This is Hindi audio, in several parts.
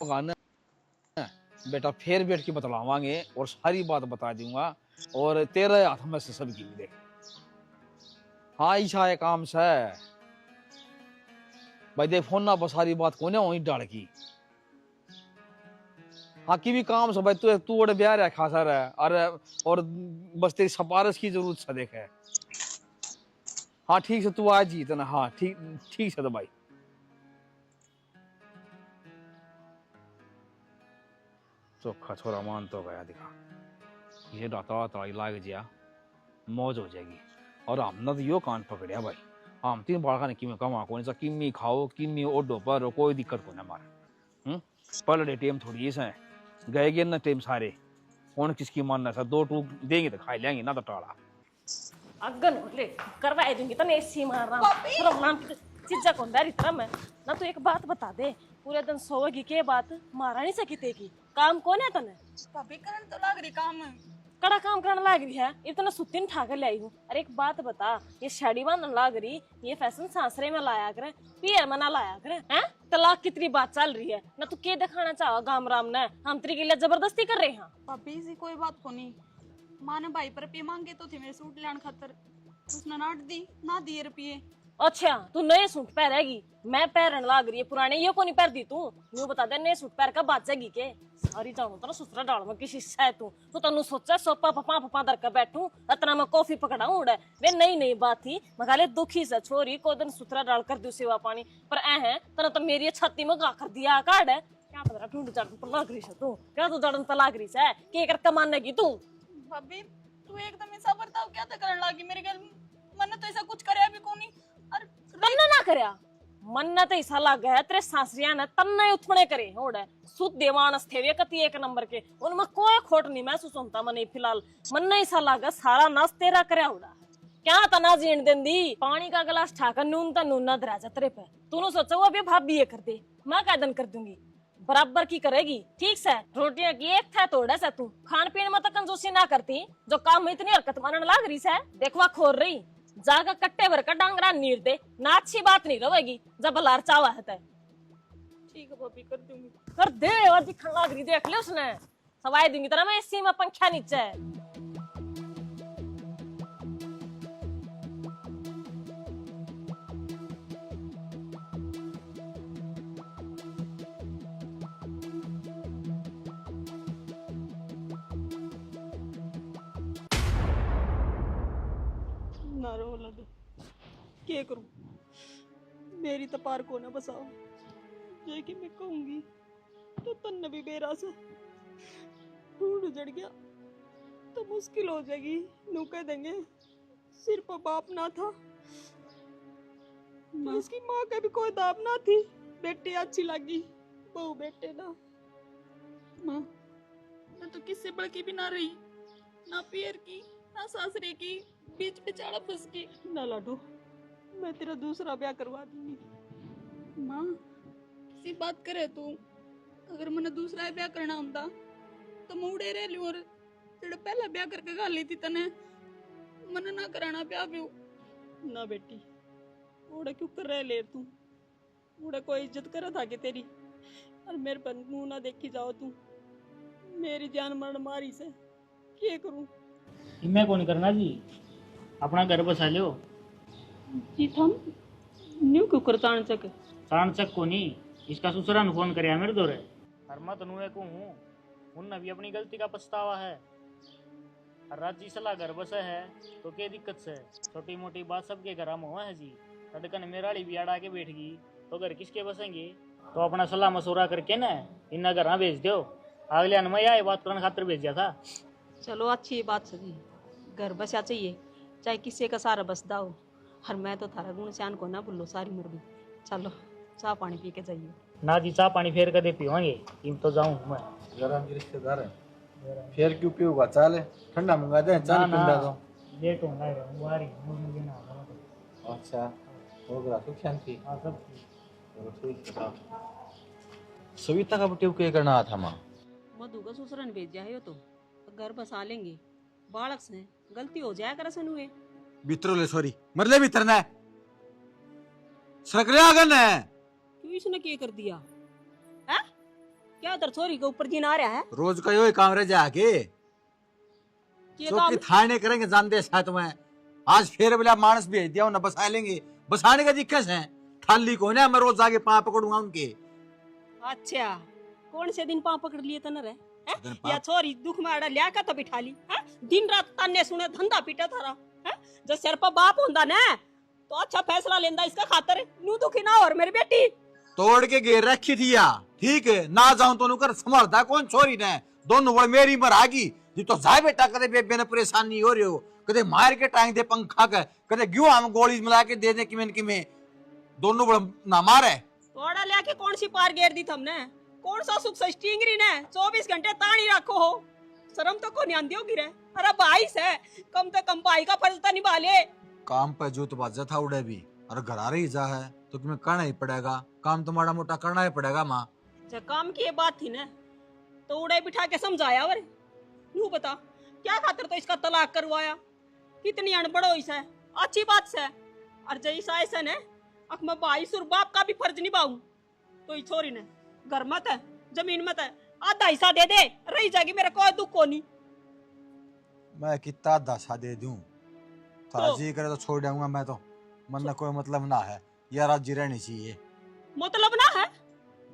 पकाना बेटा फिर बैठ के बतलावांगे और सारी बात बता दूंगा और तेरे हाथ में से सब गिन दे। हाँ ईशा है काम से भाई देख फोन ना पर सारी बात कोने वहीं डाल की। हाँ की भी काम से भाई तू बड़े ब्याह है खासा रहा अरे और बस तेरी सिफारिश की जरूरत से देख है। हाँ ठीक से तू आज जीत ना। हाँ ठीक ठीक से तो भाई चोखा छोरा मान तो गया दिखा ये डाटा ताई लाग जिया मौज हो जाएगी। और हमने तो यो कान पकड़िया भाई हम तीन बालका ने किमी कमा को नहीं किमी खाओ किमी ओडो पर कोई दिक्कत को ना मारे। पलड़े टेम थोड़ी ऐसा गए गे ना टेम सारे कौन किसकी मानना था दो टूक देंगे तो खाई लेंगे ना तो टाड़ा अगन ले करवा दूंगी तने ऐसी मार रहा हूं नाम की चीजा कौन दारी तरह मैं ना तो एक बात बता दे पूरे दिन सोएगी के बात मारा नहीं सकी ते की काम कौन है तने भाभी करन तो लाग रही काम कड़ा काम करने लाग रही है इतना सुतिन ठाकर लाई हूँ। अरे एक बात बता ये शाड़ी बांधने लाग रही ये फैशन सासरे में लाया करे पियर में ना लाया करे हैं तलाक कितनी बात चल रही है ना तू के दिखाना चाहो गाम राम ने हम तेरी के लिए जबरदस्ती कर रहे हैं। भाभी जी कोई बात को नहीं माँ ने भाई पर रुपये मांगे तो थे मेरे सूट लाने खातर उसने नाट दी ना दिए रुपये। अच्छा तू नए सूट पहरेगी मैं पहरन लाग रही है पुराने ये को नहीं पहन दी तू यूं बता दे नए सूट पहर का बाचेगी के सारी जानू तो सुसरा डाल में किसी से तू तो तनु सोचा सोपा पपा पपा दर का बैठूं इतना मैं कॉफी पकड़ा उड़े वे नई नई बात थी मगाले दुखी से छोरी को दिन सुथरा डाल कर दू सेवा पानी पर ऐ है तना तो मेरी छाती में गा कर दिया काट है क्या पता ढूंढ चढ़ पर लाग रही है तू क्या तू जड़न पर लाग रही है के कर कमाने की तू भाभी तू एकदम ऐसा बर्ताव क्या था करने लगी मेरे घर मैंने तो ऐसा कुछ करया भी कोनी और तन्ने ना करया मन तो ऐसा लग है तेरे सासरिया ने तन्ने उठने करे होड़े सुत देवानस थे वे कति एक नंबर के उनमें कोई खोट नहीं महसूस होता मने फिलहाल मन ऐसा लगा सारा नस तेरा करया होड़ा क्या तना जीण देंदी पानी का गिलास ठाकर नून ता नून ना दरा जा तेरे पे तूने सोचा वो अभी भाभी ये कर दे मैं कायदन कर दूंगी बराबर की करेगी ठीक से रोटियां की एक था तोड़ा सा तू खान पीने में तो कंजूसी ना करती जो काम में इतनी हरकत मानने लाग रही से देखवा खोर रही जाकर कट्टे भर का डांगरा नीर दे ना अच्छी बात नहीं रहेगी जब बलार चावा है ठीक है भाभी कर दूंगी कर दे और दिखने लाग रही देख ले उसने सवाई दूंगी तरह मैं इसी में पंखा नीचे ना रो लग क्या करूं मेरी तो पार को ना बसाओ ये कि मैं कहूंगी तो तन्ने भी बेरा से ढूंढ उजड़ गया तो मुश्किल हो जाएगी नू कह देंगे सिर पर बाप ना था तो इसकी माँ का भी कोई दाब ना थी बेटी अच्छी लगी बहू बेटे ना माँ मैं तो किससे बड़की भी ना रही ना पियर की ना सासरे की बीच बेचारा फंस गई ना लाडो मैं तेरा दूसरा ब्याह करवा दूंगी माँ किसी बात करे तू अगर मैंने दूसरा ब्याह करना होता तो मुड़े रह लियो और तेरा पहला ब्याह करके गा ली थी तने मन ना कराना ब्याह भी ना बेटी उड़े क्यों कर रहे ले तू उड़े कोई इज्जत करा था कि तेरी और मेरे पर मुंह ना देखी जाओ तू मेरी जान मरण मारी से क्या करूं मैं कौन करना जी अपना घर बसा लियो जी थम न्यू क्यों कर चाणचक को नहीं इसका ससुरा ने फोन करया मेरे दोरे हर मत नुए को हूँ उन भी अपनी गलती का पछतावा है हर राजी सलाह घर बसा है तो क्या दिक्कत से छोटी मोटी बात सबके घर में हुआ है जी तड़कन मेराड़ी भी अड़ा के बैठ गई तो घर किसके बसेंगे तो अपना सलाह मशूरा करके ना इन्ना घर भेज दो अगले मैं आए बात करने खातिर भेजा था। चलो अच्छी बात सही घर बसा चाहिए चाहे किसी का सारा बस दाओ हर मैं तो थारा गुण शान को ना भूलो सारी उम्र भी चलो चाह पानी पी के जाइए ना जी चाह पानी फेर कर दे पीवांगे इन तो जाऊं मैं जरा हम रिश्तेदार हैं फेर क्यों पीऊंगा चाल ठंडा मंगा दे चाल पिंडा दो लेट होना है मुआरी मुझे देना अच्छा हो गया सुख शांति हां सब चलो ठीक है सविता का बटेव के करना था मां मधु का ससुरन भेजा है तो घर बसा लेंगे बालक से गलती हो जाया कर सनुए बित्रोले सॉरी मरले बितरना है सरकले आगन है क्यों इसने क्या कर दिया है क्या उधर छोरी के ऊपर दिन आ रहा है? रोज का यो काम रह जाके ये चौकी काम थाने करेंगे जानते साथ में। आज फिर बोला मानस भेज दिया उन्हें बसा लेंगे। बसाने का दिक्कत है थाली को ना, मैं रोज आगे पाँव पकड़ूंगा उनके। अच्छा कौन से दिन पाँव पकड़ लिए तन रे? दिन या पाँव- छोरी दुख में आड़ा लिया का तो बिठा ली हाँ? दिन रात ताने सुने धंधा पीटा थारा हाँ? जो सिर पर बाप होंदा ना तो अच्छा फैसला लेंदा इसका खातर नू दुखी ना और मेरी बेटी तोड़ के घेर रखी थी या ठीक है ना जाऊं तो नुकर संभालता कौन छोरी ने। दोनों बड़ मेरी मरागी जी तो जाए बेटा कदे बेबे ने परेशानी हो रही हो, कदे मार के टांग दे पंखा के, कदे क्यों हम गोली मिला के दे दे किमें दोनों बड़ ना मारे। तोड़ा लिया के कौन सी पार घेर दी थमने? कौन सा सुख स्टिंगरी ने 24 घंटे तानी रखो हो? शर्म तो को नहीं आंदी होगी रे। अरे भाई से कम से कम भाई का फर्ज तो निभा ले। काम पे जो तो बाजा था उड़े भी और घर आ रही जा है तो तुम्हें करना ही पड़ेगा। काम तो माड़ा मोटा करना ही पड़ेगा माँ। जब काम की ये बात थी ना तो उड़े बिठा के समझाया वर नू बता क्या खातर तो इसका तलाक करवाया? कितनी अनपढ़ हो इसे अच्छी बात से और जैसा ऐसा ने अख मैं भाई सुर बाप का भी फर्ज निभाऊं तो ये छोरी ने घर मत है जमीन मत है आधा हिस्सा दे दे रही जाएगी मेरा कोई दुख को नहीं। मैं कितना दासा दे दूं थारा तो- जी करे तो छोड़ दूंगा मैं तो। मन में कोई मतलब ना है यार आज जी रहनी चाहिए। मतलब ना है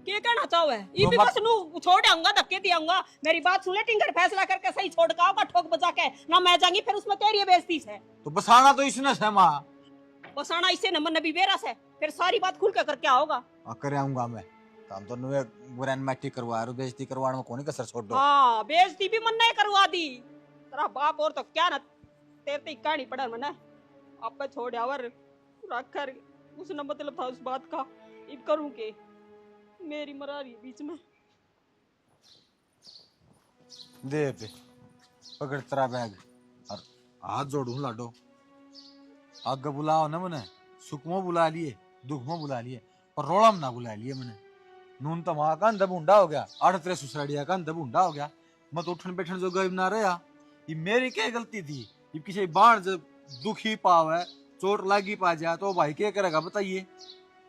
क्या कहना चाहो है ये भी तो बस नू छोड़ आऊंगा धक्के दियाऊंगा। मेरी बात सुन ले टिंगर फैसला करके सही छोड़ का होगा ठोक बजा के ना मैं जाऊंगी फिर उसमें तेरी बेइज्जती है। तो बसाना तो इसने है माँ। बसाना इससे नंबर नबी बेरा से फिर सारी बात खुल कर क्या होगा? करे आऊंगा मैं काम तो नुए बुरान मैटी करवा रहा बेइज्जती करवाने में कोनी कसर छोड़ दो। हाँ बेइज्जती भी मन नहीं करवा दी तेरा बाप और तो क्या ना तेरे ते कहानी पड़ा मना आप पे छोड़ यावर रख कर उसने मतलब था उस बात का इन करूं के मेरी मरारी बीच में दे पे पकड़ तेरा बैग और हाथ जोड़ू लाडो। आगे बुलाओ ना मने सुख में बुला लिए दुख में बुला लिए और रोड़ा में ना बुला लिए मैंने। नून तो वहां का अंधा बूंडा हो गया आठ तेरे सुसराड़िया का अंधा बूंडा हो गया। मैं तो उठन बैठन जो गरीब ना रहा ये मेरी क्या गलती थी? ये किसी बाण जब दुखी पाव है चोट लागी पा जाए तो भाई क्या करेगा बताइए?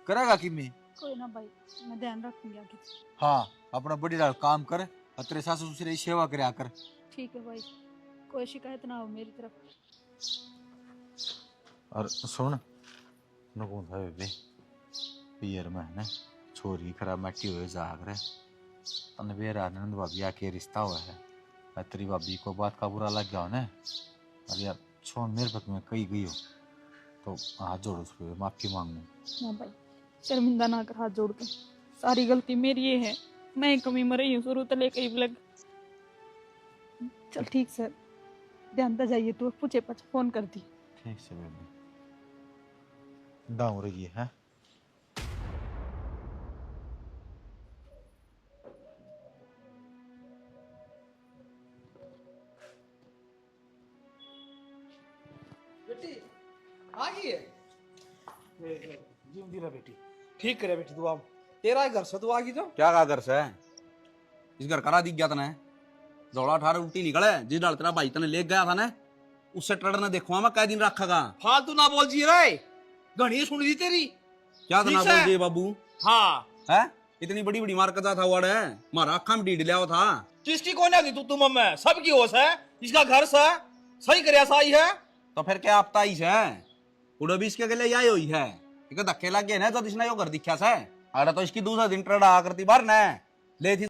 करेगा कि मैं? कोई ना भाई मैं ध्यान रखूंगी आगे। हाँ अपना बड़ी डाल काम कर और तेरे सास ससुर की सेवा करे आकर। ठीक है भाई कोई शिकायत ना हो मेरी तरफ। और सुन नको था बेबे पियर में है ना छोरी खराब मट्टी हुए जाग रहे तन बेर आनंद भाभी आके रिश्ता हुआ है। मैं तेरी भाभी को बात का बुरा लग गया हो ना और यार छोड़ मेरे पक में कही गई हो तो हाथ जोड़ो उस पर माफी मांगू। ना भाई शर्मिंदा ना कर हाथ जोड़ के सारी गलती मेरी ये है मैं कमी में रही हूँ शुरू से लेकर ही लग। चल ठीक सर ध्यान से जाइए तू पूछे पछ फोन कर दी। ठीक से बेबे डाउ रही है। बेटी आ गई है। जिंदी रह बेटी। ठीक करे बेटी तू अब तेरा घर से तू आ गई तो क्या कहा घर से इस घर करा दिख गया तने जोड़ा ठार उल्टी निकले जिस डाल तेरा भाई तने ले गया था ना उससे टड़ ने देखो मैं कै दिन रखेगा। फालतू ना बोल जी रे घनी सुन दी तेरी। क्या तना ठीक है। बोल दिए बाबू हाँ है इतनी बड़ी बड़ी मार्केट था वाड़ है मारा अखा में डीड लिया था। किसकी कौन आ गई तू तुम में सबकी होश है इसका घर से सही करे सही है। तो फिर क्या आपता ही है उड़ो भी इसके लिए आई हुई है धक्के लग गए ना तो इसने यो घर दिखा से अरे तो इसकी दूसरा दिन टड़ा आकृति बार न ले थी